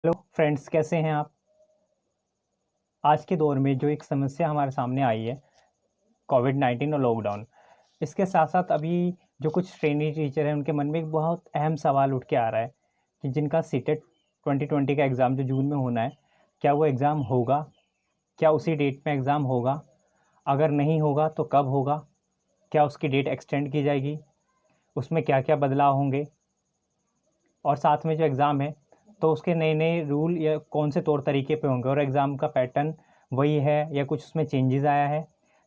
Hello friends, कैसे हैं आप। आज के दौर में जो एक समस्या हमारे सामने आई है, कोविड-19 और लॉकडाउन, इसके साथ साथ अभी जो कुछ ट्रेनी टीचर हैं उनके मन में एक बहुत अहम सवाल उठ के आ रहा है कि जिनका सीटेट 2020 का एग्ज़ाम जो जून में होना है, क्या वो एग्ज़ाम होगा? क्या उसी डेट में एग्ज़ाम होगा? अगर नहीं होगा तो कब होगा? क्या उसकी डेट एक्सटेंड की जाएगी? उसमें क्या-क्या बदलाव होंगे? और साथ में जो एग्ज़ाम है तो उसके नए-नए रूल या कौन से तौर तरीके पे होंगे, और एग्ज़ाम का पैटर्न वही है या कुछ उसमें चेंजेस आया है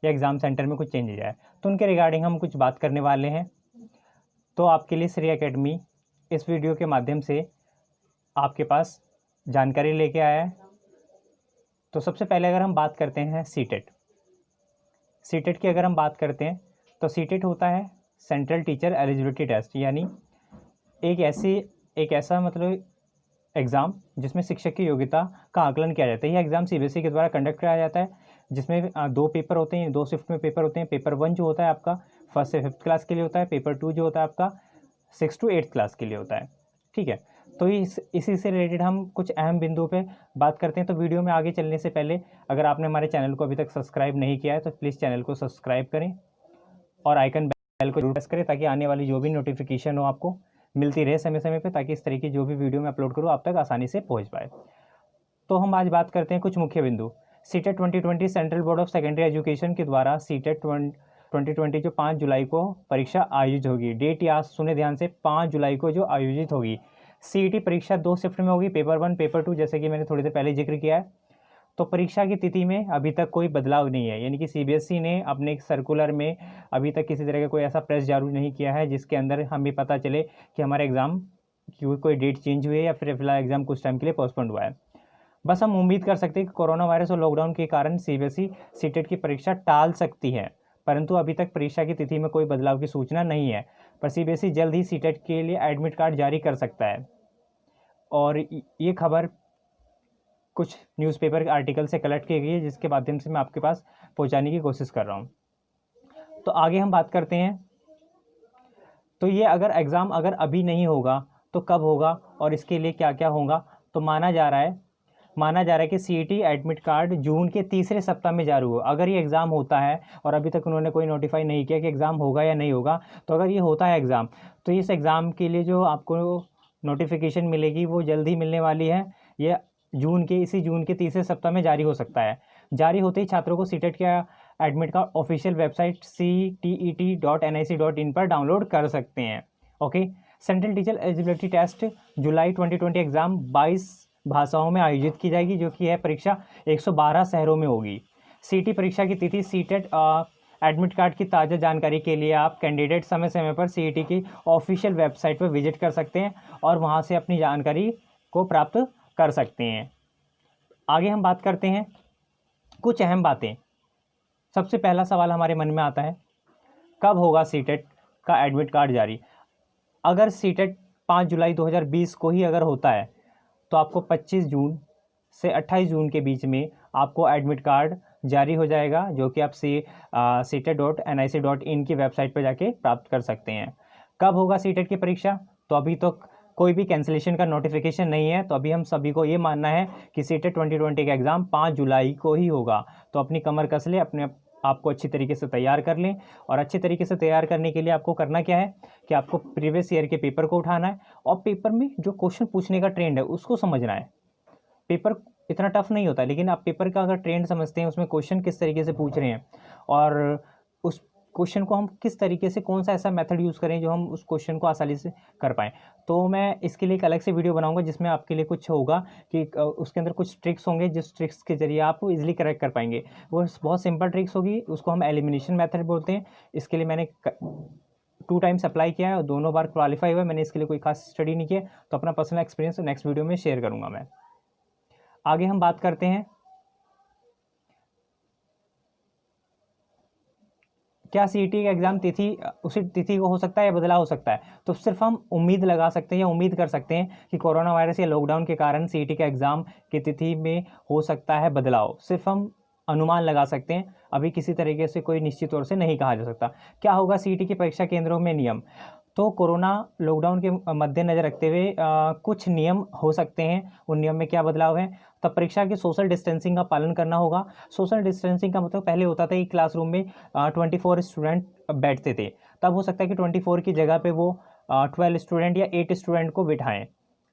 या एग्ज़ाम सेंटर में कुछ चेंजेस आया है, तो उनके रिगार्डिंग हम कुछ बात करने वाले हैं। तो आपके लिए श्री एकेडमी इस वीडियो के माध्यम से आपके पास जानकारी लेके आया है। तो सबसे पहले अगर हम बात करते हैं सीटेट की अगर हम बात करते हैं तो सीटेट होता है सेंट्रल टीचर एलिजिबिलिटी टेस्ट, यानी एक ऐसा मतलब एग्ज़ाम जिसमें शिक्षक की योग्यता का आकलन किया जाता है। यह एग्ज़ाम सीबीएसई के द्वारा कंडक्ट कराया जाता है, जिसमें 2 पेपर होते हैं, 2 शिफ्ट में पेपर होते हैं। पेपर 1 जो होता है आपका 1st से 5th क्लास के लिए होता है। पेपर 2 जो होता है आपका 6th to 8th क्लास के लिए होता है। ठीक है, तो इसी से रिलेटेड हम कुछ अहम बिंदुओं पे बात करते हैं। तो वीडियो में आगे चलने से पहले अगर आपने हमारे चैनल को अभी तक सब्सक्राइब नहीं किया है तो प्लीज़ चैनल को सब्सक्राइब करें और आइकन बेल को जरूर प्रेस करें, ताकि आने वाली जो भी नोटिफिकेशन हो आपको मिलती रहे समय समय पे, ताकि इस तरीके जो भी वीडियो मैं अपलोड करूँ आप तक आसानी से पहुँच पाए। तो हम आज बात करते हैं कुछ मुख्य बिंदु। CTET 2020 central board of secondary education के द्वारा सीटेट 2020 जो 5 जुलाई को परीक्षा आयोजित होगी। डेट याद सुने ध्यान से, 5 जुलाई को जो आयोजित होगी। सीईटी परीक्षा 2 शिफ्ट में होगी, पेपर 1 पेपर 2, जैसे कि मैंने थोड़ी देर पहले जिक्र किया है। तो परीक्षा की तिथि में अभी तक कोई बदलाव नहीं है, यानी कि सीबीएसई ने अपने सर्कुलर में अभी तक किसी तरह का कोई ऐसा प्रेस जारी नहीं किया है जिसके अंदर हमें पता चले कि हमारे एग्ज़ाम की कोई डेट चेंज हुई है या फिर फिलहाल एग्ज़ाम कुछ टाइम के लिए पोस्टपोन्ड हुआ है। बस हम उम्मीद कर सकते हैं कि कोरोना वायरस और लॉकडाउन के कारण सीबीएसई सीटेट की परीक्षा टाल सकती है, परंतु अभी तक परीक्षा की तिथि में कोई बदलाव की सूचना नहीं है। पर सीबीएसई जल्द ही सीटेट के लिए एडमिट कार्ड जारी कर सकता है, और ये खबर कुछ न्यूज़पेपर आर्टिकल से कलेक्ट की गई है, जिसके माध्यम से मैं आपके पास पहुंचाने की कोशिश कर रहा हूं। तो आगे हम बात करते हैं। तो ये अगर एग्ज़ाम अगर अभी नहीं होगा तो कब होगा और इसके लिए क्या क्या होगा। तो माना जा रहा है कि सीईटी एडमिट कार्ड जून के तीसरे सप्ताह में जारी हो। अगर ये एग्ज़ाम होता है और अभी तक उन्होंने कोई नोटिफाई नहीं किया कि एग्ज़ाम होगा या नहीं होगा, तो अगर ये होता है एग्ज़ाम, तो इस एग्ज़ाम के लिए जो आपको नोटिफिकेशन मिलेगी वो जल्द ही मिलने वाली है। ये इसी जून के तीसरे सप्ताह में जारी हो सकता है। जारी होते ही छात्रों को सीटेट का admit card official website ctet.nic.in पर डाउनलोड कर सकते हैं। Okay, central teacher eligibility test जुलाई 2020 एग्ज़ाम 22 भाषाओं में आयोजित की जाएगी, जो कि है परीक्षा 112 शहरों में होगी। सीटी परीक्षा की तिथि सीटेट एडमिट कार्ड की ताज़ा जानकारी के लिए आप कैंडिडेट समय समय पर सीईटी की ऑफिशियल वेबसाइट पर विजिट कर सकते हैं और वहां से अपनी जानकारी को प्राप्त कर सकते हैं। आगे हम बात करते हैं कुछ अहम बातें। सबसे पहला सवाल हमारे मन में आता है, कब होगा सीटेट का एडमिट कार्ड जारी। अगर सीटेट 5 जुलाई 2020 को ही अगर होता है तो आपको 25 जून से 28 जून के बीच में आपको एडमिट कार्ड जारी हो जाएगा, जो कि आप CET.nic.in की वेबसाइट पर जाके प्राप्त कर सकते हैं। कब होगा सीटेट की परीक्षा, तो अभी तो कोई भी कैंसिलेशन का नोटिफिकेशन नहीं है, तो अभी हम सभी को ये मानना है कि सीटेट 2020 का एग्ज़ाम 5 जुलाई को ही होगा। तो अपनी कमर कस ले, अपने आपको अच्छी तरीके से तैयार कर लें। और अच्छे तरीके से तैयार करने के लिए आपको करना क्या है कि आपको प्रीवियस ईयर के पेपर को उठाना है और पेपर में जो क्वेश्चन पूछने का ट्रेंड है उसको समझना है। पेपर इतना टफ नहीं होता, लेकिन आप पेपर का अगर ट्रेंड समझते हैं, उसमें क्वेश्चन किस तरीके से पूछ रहे हैं और उस क्वेश्चन को हम किस तरीके से, कौन सा ऐसा मेथड यूज़ करें जो हम उस क्वेश्चन को आसानी से कर पाएँ। तो मैं इसके लिए एक अलग से वीडियो बनाऊंगा जिसमें आपके लिए कुछ होगा कि उसके अंदर कुछ ट्रिक्स होंगे, जिस ट्रिक्स के जरिए आप इजीली करेक्ट कर पाएंगे। वो बहुत सिंपल ट्रिक्स होगी, उसको हम एलिमिनेशन मेथड बोलते हैं। इसके लिए मैंने 2 टाइम्स अप्लाई किया है और दोनों बार क्वालिफाई हुआ है। मैंने इसके लिए कोई खास स्टडी नहीं किया, तो अपना पर्सनल एक्सपीरियंस नेक्स्ट वीडियो में शेयर करूँगा मैं। आगे हम बात करते हैं, क्या सीईटी का एग्ज़ाम तिथि उसी तिथि को हो सकता है या बदलाव हो सकता है। तो सिर्फ हम उम्मीद लगा सकते हैं या उम्मीद कर सकते हैं कि कोरोना वायरस या लॉकडाउन के कारण सीईटी का एग्ज़ाम की तिथि में हो सकता है बदलाव। सिर्फ हम अनुमान लगा सकते हैं, अभी किसी तरीके से कोई निश्चित तौर से नहीं कहा जा सकता। क्या होगा सीईटी की परीक्षा केंद्रों में नियम। तो कोरोना लॉकडाउन के मद्देनज़र रखते हुए कुछ नियम हो सकते हैं। उन नियम में क्या बदलाव है? तब परीक्षा की सोशल डिस्टेंसिंग का पालन करना होगा। सोशल डिस्टेंसिंग का मतलब पहले होता था कि क्लासरूम में 24 स्टूडेंट बैठते थे, तब हो सकता है कि 24 की जगह पे वो 12 स्टूडेंट या 8 स्टूडेंट को बिठाएं,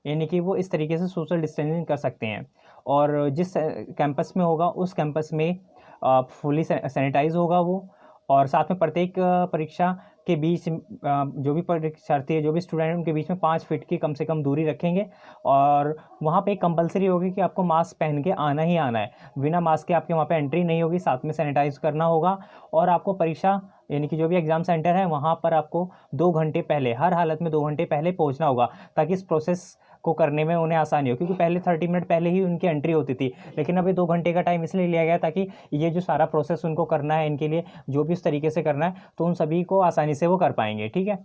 यानी कि वो इस तरीके से सोशल डिस्टेंसिंग कर सकते हैं। और जिस कैंपस में होगा उस कैंपस में फुली सैनिटाइज होगा वो, और साथ में प्रत्येक परीक्षा के बीच जो भी परीक्षार्थी है, जो भी स्टूडेंट, उनके बीच में 5 फीट की कम से कम दूरी रखेंगे। और वहाँ पे कंपलसरी होगी कि आपको मास्क पहन के आना ही आना है, बिना मास्क के आपके वहाँ पे एंट्री नहीं होगी। साथ में सैनिटाइज करना होगा, और आपको परीक्षा यानी कि जो भी एग्ज़ाम सेंटर है वहाँ पर आपको 2 घंटे पहले, हर हालत में 2 घंटे पहले पहुँचना होगा, ताकि इस प्रोसेस को करने में उन्हें आसानी हो। क्योंकि पहले 30 मिनट पहले ही उनकी एंट्री होती थी, लेकिन अभी 2 घंटे का टाइम इसलिए लिया गया ताकि ये जो सारा प्रोसेस उनको करना है, इनके लिए जो भी उस तरीके से करना है, तो उन सभी को आसानी से वो कर पाएंगे। ठीक है,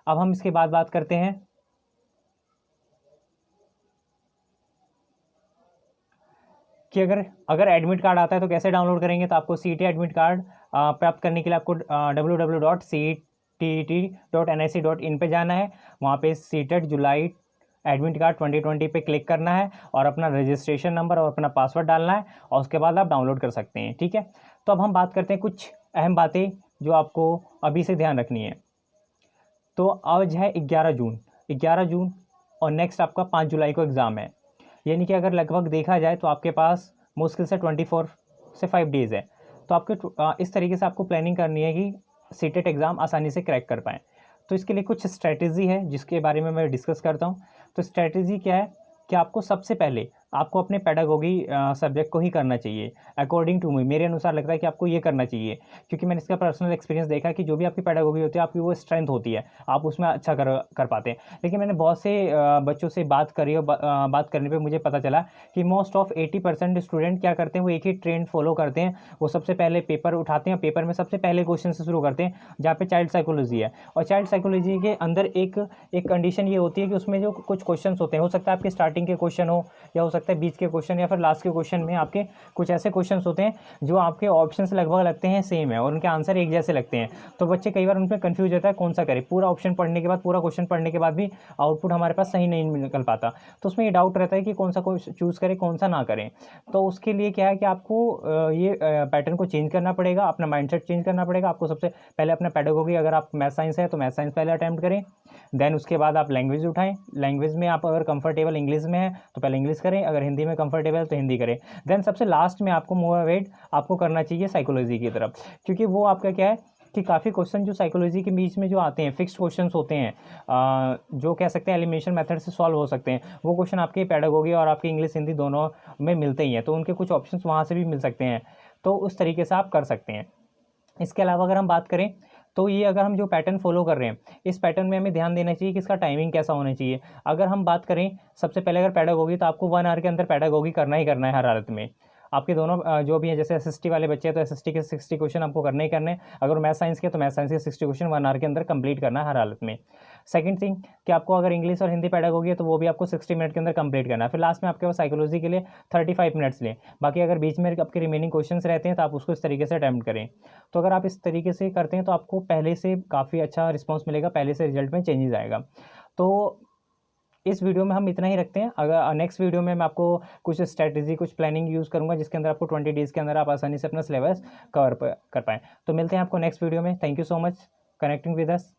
अब हम इसके बाद बात करते हैं कि अगर एडमिट कार्ड आता है तो कैसे डाउनलोड करेंगे। तो आपको CET एडमिट कार्ड प्राप्त करने के लिए आपको www.cet.nic.in पे जाना है। वहाँ पे सीटेट जुलाई एडमिट कार्ड 2020 पे क्लिक करना है, और अपना रजिस्ट्रेशन नंबर और अपना पासवर्ड डालना है, और उसके बाद आप डाउनलोड कर सकते हैं। ठीक है, तो अब हम बात करते हैं कुछ अहम बातें जो आपको अभी से ध्यान रखनी है। तो आज है 11 जून, और नेक्स्ट आपका 5 जुलाई को एग्ज़ाम है, यानी कि अगर लगभग देखा जाए तो आपके पास मुश्किल से 24 से 5 डेज़ है। तो आपके इस तरीके से आपको प्लानिंग करनी है कि सीटेट एग्ज़ाम आसानी से क्रैक कर पाएँ। तो इसके लिए कुछ स्ट्रैटेजी है जिसके बारे में मैं डिस्कस करता हूँ। तो स्ट्रैटेजी क्या है कि आपको सबसे पहले आपको अपने पेडागोगी सब्जेक्ट को ही करना चाहिए। अकॉर्डिंग टू मी, मेरे अनुसार लगता है कि आपको ये करना चाहिए, क्योंकि मैंने इसका पर्सनल एक्सपीरियंस देखा कि जो भी आपकी पेडागोगी होती है, आपकी वो स्ट्रेंथ होती है, आप उसमें अच्छा कर पाते हैं। लेकिन मैंने बहुत से बच्चों से बात करी, और बात करने पर मुझे पता चला कि मोस्ट ऑफ 80% स्टूडेंट क्या करते हैं, वो एक ही ट्रेंड फॉलो करते हैं। वो सबसे पहले पेपर उठाते हैं, पेपर में सबसे पहले क्वेश्चन से शुरू करते हैं, जहाँ पे चाइल्ड साइकोलॉजी है। और चाइल्ड साइकोलॉजी के अंदर एक कंडीशन ये होती है कि उसमें जो कुछ क्वेश्चन होते हैं, हो सकता है आपके स्टार्टिंग के क्वेश्चन हो, या हो सकता है बीच के क्वेश्चन, या फिर लास्ट के क्वेश्चन में आपके कुछ ऐसे क्वेश्चंस होते हैं जो आपके ऑप्शंस लगभग लगते हैं सेम है, और उनके आंसर एक जैसे लगते हैं। तो बच्चे कई बार उनमें कंफ्यूज होता है कौन सा करें। पूरा ऑप्शन पढ़ने के बाद, पूरा क्वेश्चन पढ़ने के बाद भी आउटपुट हमारे पास सही नहीं निकल पाता। तो उसमें ये डाउट रहता है कि कौन सा चूज़ करें, कौन सा ना करें। तो उसके लिए क्या है कि आपको ये पैटर्न को चेंज करना पड़ेगा, अपना माइंडसेट चेंज करना पड़ेगा। आपको सबसे पहले अपना पेडागोगी, अगर आप मैथ साइंस है तो मैथ साइंस पहले अटैम्प्ट करें, देन उसके बाद आप लैंग्वेज उठाएं। लैंग्वेज में आप अगर कंफर्टेबल इंग्लिश में है तो पहले इंग्लिश करें, अगर हिंदी में कंफर्टेबल है तो हिंदी करें। देन सबसे लास्ट में आपको मूव अवेड आपको करना चाहिए साइकोलॉजी की तरफ, क्योंकि वो आपका क्या है कि काफ़ी क्वेश्चन जो साइकोलॉजी के बीच में जो आते हैं, फिक्स्ड क्वेश्चंस होते हैं, जो कह सकते हैं एलिमिनेशन मेथड से सॉल्व हो सकते हैं, वो क्वेश्चन आपके पेडागोगी और आपकी इंग्लिश हिंदी दोनों में मिलते ही हैं। तो उनके कुछ ऑप्शंस वहाँ से भी मिल सकते हैं, तो उस तरीके से आप कर सकते हैं। इसके अलावा अगर हम बात करें तो ये अगर हम जो पैटर्न फॉलो कर रहे हैं, इस पैटर्न में हमें ध्यान देना चाहिए कि इसका टाइमिंग कैसा होना चाहिए। अगर हम बात करें सबसे पहले अगर पेडागोगी, तो आपको 1 आवर के अंदर पेडागोगी करना ही करना है हर हालत में। आपके दोनों जो भी हैं, जैसे SST वाले बच्चे हैं तो SST के 60 क्वेश्चन आपको करने ही करने हैं। अगर मैथ साइंस के तो मैथ साइंस के 60 क्वेश्चन 1 आवर के अंदर कंप्लीट करना है हर हालत में। सेकंड थिंग कि आपको अगर इंग्लिश और हिंदी पेडागोगी है तो वो भी आपको 60 मिनट के अंदर कंप्लीट करना है। फिर लास्ट में आपके पास साइकोलॉजी के लिए 35 मिनट्स लें। बाकी अगर बीच में आपके रिमेनिंग क्वेश्चंस रहते हैं तो आप उसको इस तरीके से अटैम्प्ट करें। तो अगर आप इस तरीके से करते हैं तो आपको पहले से काफ़ी अच्छा रिस्पॉन्स मिलेगा, पहले से रिजल्ट में चेंजेस आएगा। तो इस वीडियो में हम इतना ही रखते हैं। अगर नेक्स्ट वीडियो में मैं आपको कुछ स्ट्रैटेजी, कुछ प्लानिंग यूज़ करूंगा, जिसके अंदर आपको 20 डेज़ के अंदर आप आसानी से अपना सिलेबस कवर कर पाएँ। तो मिलते हैं आपको नेक्स्ट वीडियो में। Thank you so much connecting with us.